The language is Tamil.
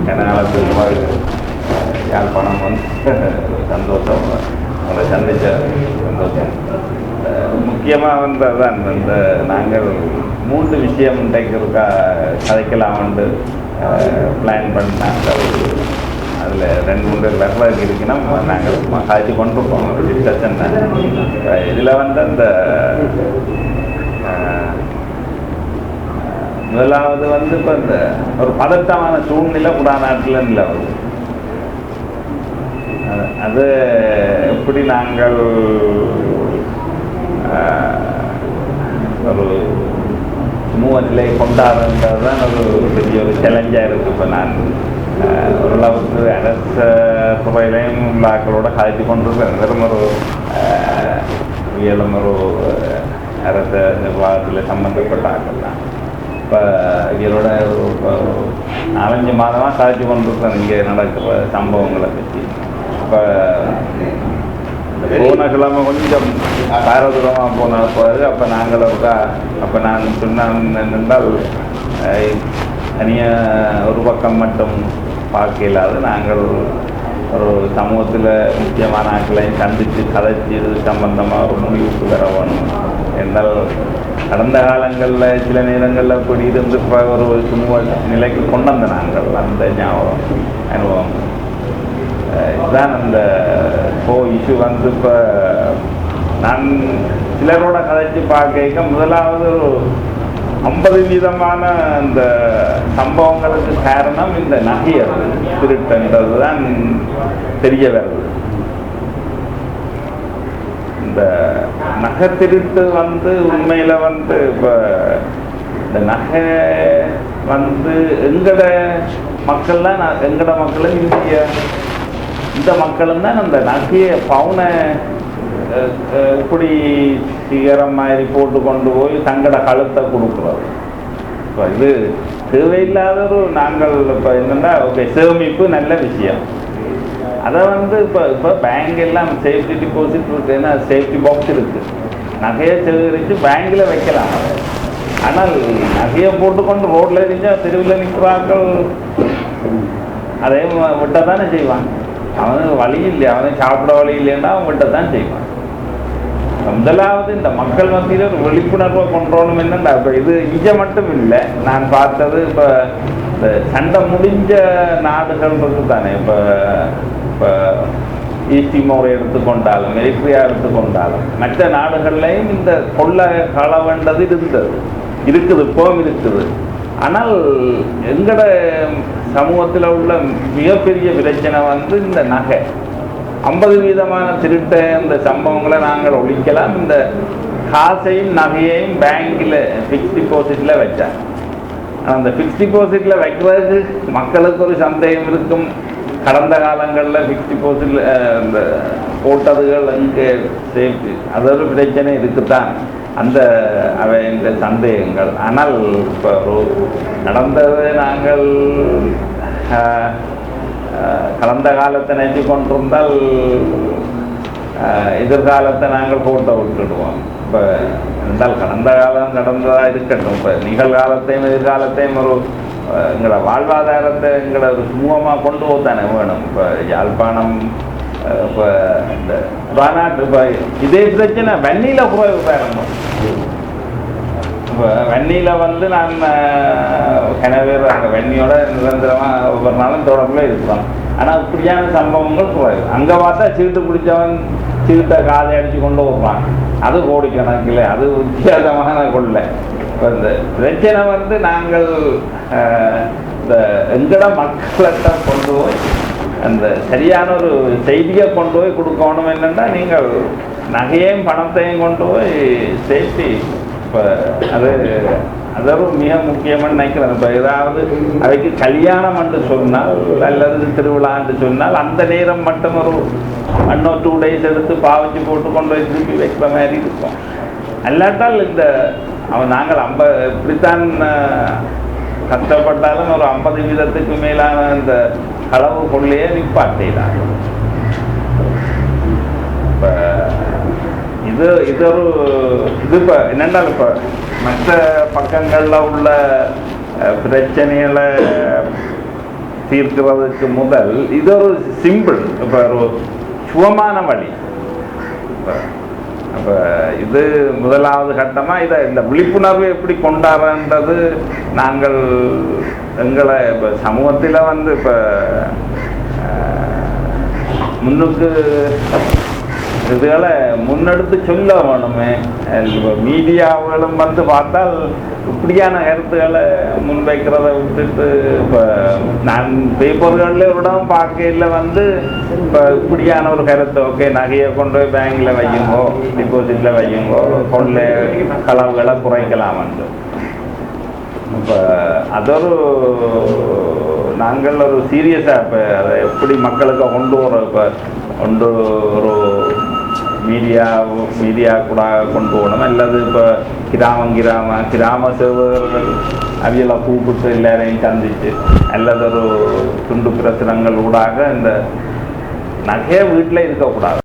கனகாலத்துக்கு யாழ்ப்பாணம் வந்து சந்தோஷம், உங்களை சந்தித்த சந்தோஷம். முக்கியமாக வந்து அதுதான் இந்த நாங்கள் 3 விஷயம் இன்றைக்கு கதைக்கலாம்னு பிளான் பண்ணாங்க. அதில் 2-3 லெவலுக்கு இருக்குன்னா நாங்கள் காய்ச்சி கொண்டிருப்போம் ஒரு டிஸ்கஷன். இதில் வந்து அந்த முதலாவது வந்து இப்போ இந்த ஒரு பதட்டமான சூழ்நிலை நாட்டில் நிலவுது. அது எப்படி நாங்கள் ஒரு சமூக நிலை கொண்டாடுறது தான் ஒரு பெரிய ஒரு சேலஞ்சாக இருக்குது. இப்போ நான் ஓரளவுக்கு அரச துறையிலையும் உள்ளாக்களோட காய்ச்சி கொண்டிருக்கிறேன். வெறும் ஒரு இயலும் ஒரு அரச நிர்வாகத்தில் சம்மந்தப்பட்ட ஆக்கள் தான். இப்போ இதோட ஒரு 4-5 மாதமாக காய்ச்சி கொண்டிருக்கிறேன் இங்கே நடக்கிற சம்பவங்களை பற்றி. இப்போ போன கிழமை கொஞ்சம் பாரதூரமாக போனது. அப்போ நாங்கள் அப்போ நான் சொன்னேன் என்றால் தனியாக ஒரு பக்கம் மட்டும் பார்க்க இல்லாது நாங்கள் ஒரு சமூகத்தில் முக்கியமான ஆட்களையும் சந்தித்து கதைச்சி இது சம்பந்தமாக ஒரு முடிவுக்கு வர வேணும் என்றால் கடந்த காலங்களில் சில நேரங்களில் இப்படி இருந்து இப்போ ஒரு சமூக நிலைக்கு கொண்டு வந்த நாங்கள் அந்த ஞாபகம் அனுபவம் இதுதான். அந்த இஷ்யூ வந்து இப்போ நான் சிலரோட கதைச்சி பார்க்க முதலாவது ஒரு 50% அந்த சம்பவங்களுக்கு காரணம் இந்த நகை திருட்டுன்றது தான் தெரிய வருது. இந்த நகை திருட்டு வந்து உண்மையில் வந்து இப்போ இந்த நகை வந்து எங்கட மக்கள்லாம் எங்கட மக்களும் இந்த மக்களும் தான் அந்த நகையை பவுனை இப்படி சிகரம் மாதிரி போட்டு கொண்டு போய் தங்கட கழுத்தை கொடுக்குறது. இப்போ இது தேவையில்லாத ஒரு நாங்கள் இப்போ என்னென்னா ஓகே சேமிப்பு நல்ல விஷயம். அதை வந்து இப்போ பேங்க் எல்லாம் சேஃப்டி டிபாசிட் இருக்குது, ஏன்னா சேஃப்டி பாக்ஸ் இருக்குது. நகையை சேகரித்து பேங்கில் வைக்கலாம். ஆனால் நகையை போட்டுக்கொண்டு ரோட்டில் இருந்தால் தெருவில் நிற்கிறார்கள் அதே விட்ட தானே செய்வான். அவனுக்கு வழி இல்லை, அவனுக்கு சாப்பிட வழி இல்லைன்னா அவன் விட்ட தான் செய்வான். முதலாவது இந்த மக்கள் மத்தியில் ஒரு விழிப்புணர்வை கொண்டோணும் என்னண்டா. இப்போ இது இங்கே மட்டும் இல்லை, நான் பார்த்தது இப்போ இந்த சண்டை முடிஞ்ச நாடுகள் இருக்கு தானே. இப்போ ஈஸ்ட் திமோரை எடுத்துக்கொண்டாலும் எரிட்ரியா எடுத்துக்கொண்டாலும் மற்ற நாடுகள்லையும் இந்த கொள்ளை களவண்டது இருக்குது, இப்போவும் இருக்குது. ஆனால் எங்கட சமூகத்தில் உள்ள மிகப்பெரிய பிரச்சனை வந்து இந்த நகை 50% திருட்ட இந்த சம்பவங்களை நாங்கள் ஒழிக்கலாம். இந்த காசையும் நகையையும் பேங்கில் ஃபிக்ஸ் டிபாசிட்டில் வச்சாங்க. அந்த ஃபிக்ஸ் டிபாசிட்டில் வைக்கிறதுக்கு மக்களுக்கு ஒரு சந்தேகம் இருக்கும். கடந்த காலங்களில் ஃபிக்ஸ் டிபாசிட்டில் இந்த போட்டதுகள் இங்கே சேஃப்டி அது ஒரு பிரச்சனை இருக்குத்தான் அந்த அவை இந்த சந்தேகங்கள். ஆனால் இப்போ நடந்தது நாங்கள் கடந்த காலத்தை நினைச்சு கொண்டிருந்தால் எதிர்காலத்தை நாங்கள் போட்டோ விட்டுடுவோம். இப்போ இருந்தால் கடந்த காலம் நடந்ததாக இருக்கட்டும். இப்போ நிகழ்காலத்தையும் எதிர்காலத்தையும் ஒரு எங்களோட வாழ்வாதாரத்தை எங்களை ஒரு சுமூகமாக கொண்டு போத்தானே வேணும். இப்போ யாழ்ப்பாணம் இப்போ இந்த வானாட்டு இப்போ இதே பிரச்சனை வன்னியில் குறைவு பேரணும். இப்போ வன்னியில் வந்து நான் கனவேர் அங்கே வன்னியோட நிரந்தரமாக ஒவ்வொரு நாளும் தொடர்பில் இருக்கிறோம். ஆனால் இப்படியான சம்பவங்கள் குறைவு. அங்கே பார்த்தா சீட்டு பிடிச்சவன் சீட்டை காதை அடித்து கொண்டு வருவான். அது கோடிக்கணக்கில், அது வித்தியாசமான கொள்ளை. இப்போ இந்த பிரச்சனை வந்து நாங்கள் இந்த எங்கட மக்கள்கிட்ட கொண்டு போய் அந்த சரியான ஒரு செய்தியை கொண்டு போய் கொடுக்கணும். என்னென்னா நீங்கள் நகையையும் பணத்தையும் கொண்டு போய் சேஃப்டி இப்போ அது ஒரு மிக முக்கியமாக நினைக்கிறேன். இப்போ ஏதாவது அவைக்கு கல்யாணம் என்று சொன்னால் அல்லது திருவிழா என்று சொன்னால் அந்த நேரம் மட்டும் ஒரு 1 or 2 days எடுத்து பாவச்சு போட்டு கொண்டு போய் திருப்பி வைக்கிற மாதிரி இருக்கும். அல்லாட்டால் இந்த நாங்கள் இப்படித்தான் கஷ்டப்பட்டாலும் ஒரு 50% மேலான இந்த களவு கொள்ளையே நிப்பாட்டினாங்க. இப்போ இது இப்போ என்னென்னால் இப்போ மற்ற பக்கங்களில் உள்ள பிரச்சனைகளை தீர்க்கிறதுக்கு முதல் இது ஒரு சிம்பிள், இப்போ ஒரு சுகமான வழி. அப்போ இது முதலாவது கட்டமாக இதை இந்த விழிப்புணர்வு எப்படி கொண்டாடுறது நாங்கள் எங்களை இப்போ சமூகத்தில் இப்போ முன்னுக்கு இதுகளை முன்னெடுத்து சொல்ல வேணுமே. இப்போ மீடியாவுகளும் பார்த்தால் இப்படியான கருத்துக்களை முன்வைக்கிறத விட்டுட்டு இப்போ நான் பேப்பர்களில் விடவும் பார்க்கையில் இப்போ இப்படியான ஒரு கருத்து, ஓகே நகையை கொண்டு போய் பேங்கில் வையுங்கோ, டிபாசிட்டில் வையுங்கோ, கொள்ள களவுகளை குறைக்கலாம். இப்போ அதொரு நாங்கள் ஒரு சீரியஸாக இப்போ அதை எப்படி மக்களுக்கு கொண்டு வர இப்போ கொண்டு ஒரு மீடியா கூட கொண்டு போகணும். அல்லது இப்போ கிராம சேவகர்கள் அவையெல்லாம் கூப்பிட்டு எல்லாரையும் சந்திச்சு அல்லது ஒரு துண்டு பிரசுரங்கள் ஊடாக இந்த நகையை வீட்டில் இருக்கக்கூடாது.